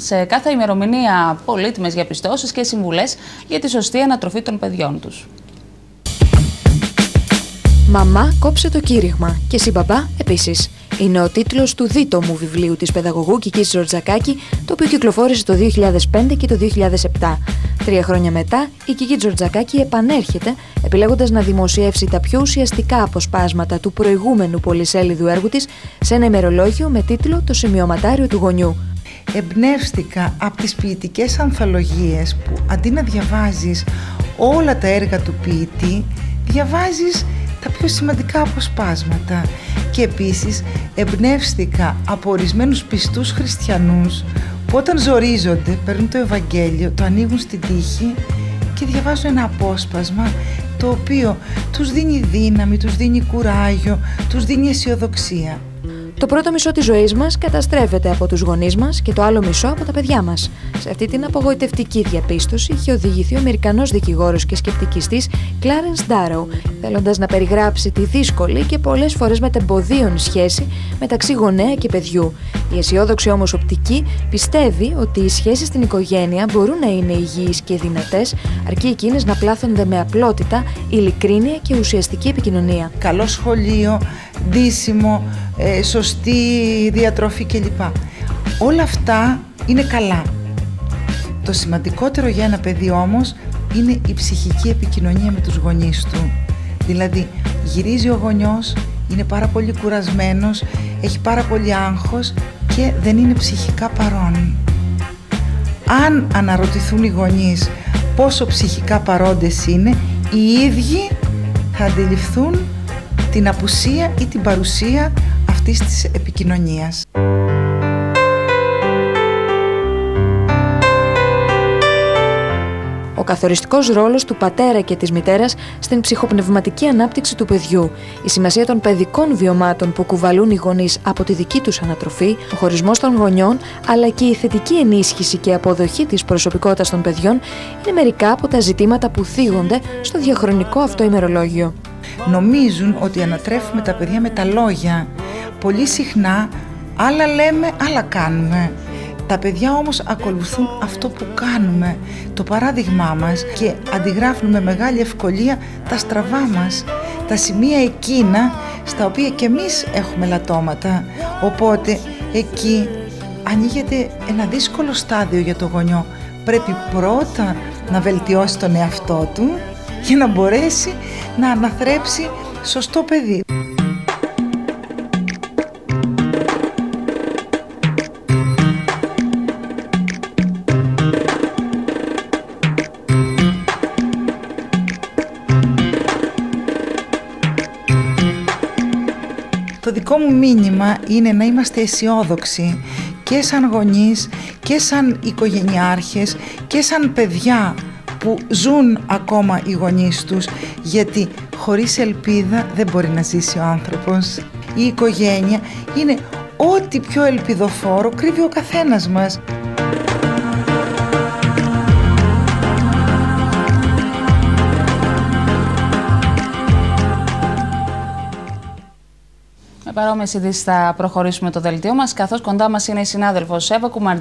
σε κάθε ημερομηνία πολύτιμες διαπιστώσεις και συμβουλές για τη σωστή ανατροφή των παιδιών τους. «Μαμά, κόψε το κήρυγμα» και «Συ μπαμπά» επίσης. Είναι ο τίτλος του δίτομου βιβλίου της παιδαγωγού Κικής Τζορτζακάκη, το οποίο κυκλοφόρησε το 2005 και το 2007. 3 χρόνια μετά, η Κική Τζορτζακάκη επανέρχεται, επιλέγοντας να δημοσιεύσει τα πιο ουσιαστικά αποσπάσματα του προηγούμενου πολυσέλιδου έργου της σε ένα ημερολόγιο με τίτλο «Το σημειωματάριο του γονιού». Εμπνεύστηκα από τις ποιητικές ανθολογίες που αντί να διαβάζεις όλα τα έργα του ποιητή, διαβάζεις τα πιο σημαντικά αποσπάσματα, και επίσης εμπνεύστηκα από ορισμένους πιστούς χριστιανούς που όταν ζορίζονται παίρνουν το Ευαγγέλιο, το ανοίγουν στην τύχη και διαβάζουν ένα απόσπασμα το οποίο τους δίνει δύναμη, τους δίνει κουράγιο, τους δίνει αισιοδοξία. Το πρώτο μισό της ζωής μας καταστρέφεται από τους γονείς μας και το άλλο μισό από τα παιδιά μας. Σε αυτή την απογοητευτική διαπίστωση είχε οδηγηθεί ο Αμερικανός δικηγόρος και σκεπτικιστής Clarence Darrow, θέλοντας να περιγράψει τη δύσκολη και πολλές φορές μετεμποδίων σχέση μεταξύ γονέα και παιδιού. Η αισιόδοξη όμως οπτική πιστεύει ότι οι σχέσεις στην οικογένεια μπορούν να είναι υγιείς και δυνατές, αρκεί εκείνες να πλάθονται με απλότητα, ειλικρίνεια και ουσιαστική επικοινωνία. Καλό σχολείο, ντύσιμο, σωστή διατροφή κλπ. Όλα αυτά είναι καλά. Το σημαντικότερο για ένα παιδί όμως είναι η ψυχική επικοινωνία με τους γονείς του. Δηλαδή γυρίζει ο γονιός, είναι πάρα πολύ κουρασμένος, έχει πάρα πολύ άγχος και δεν είναι ψυχικά παρόν. Αν αναρωτηθούν οι γονείς πόσο ψυχικά παρόντες είναι, οι ίδιοι θα αντιληφθούν την απουσία ή την παρουσία αυτής της επικοινωνίας. Ο καθοριστικός ρόλος του πατέρα και της μητέρας στην ψυχοπνευματική ανάπτυξη του παιδιού, η σημασία των παιδικών βιωμάτων που κουβαλούν οι γονείς από τη δική τους ανατροφή, ο χωρισμός των γονιών, αλλά και η θετική ενίσχυση και αποδοχή της προσωπικότητας των παιδιών είναι μερικά από τα ζητήματα που θίγονται στο διαχρονικό αυτό ημερολόγιο. Νομίζουν ότι ανατρέφουμε τα παιδιά με τα λόγια. Πολύ συχνά άλλα λέμε, άλλα κάνουμε. Τα παιδιά όμως ακολουθούν αυτό που κάνουμε, το παράδειγμά μας, και αντιγράφουν με μεγάλη ευκολία τα στραβά μας, τα σημεία εκείνα στα οποία και εμείς έχουμε λατώματα. Οπότε εκεί ανοίγεται ένα δύσκολο στάδιο για το γονιό. Πρέπει πρώτα να βελτιώσει τον εαυτό του για να μπορέσει να αναθρέψει σωστό παιδί. Το δικό μου μήνυμα είναι να είμαστε αισιόδοξοι και σαν γονείς και σαν οικογενειάρχες και σαν παιδιά που ζουν ακόμα οι γονείς τους, γιατί χωρίς ελπίδα δεν μπορεί να ζήσει ο άνθρωπος. Η οικογένεια είναι ό,τι πιο ελπιδοφόρο κρύβει ο καθένας μας. Με παρόμοιες ειδήσεις θα προχωρήσουμε το δελτίο μας, καθώς κοντά μας είναι η συνάδελφος Εύα Κουμαρτζή.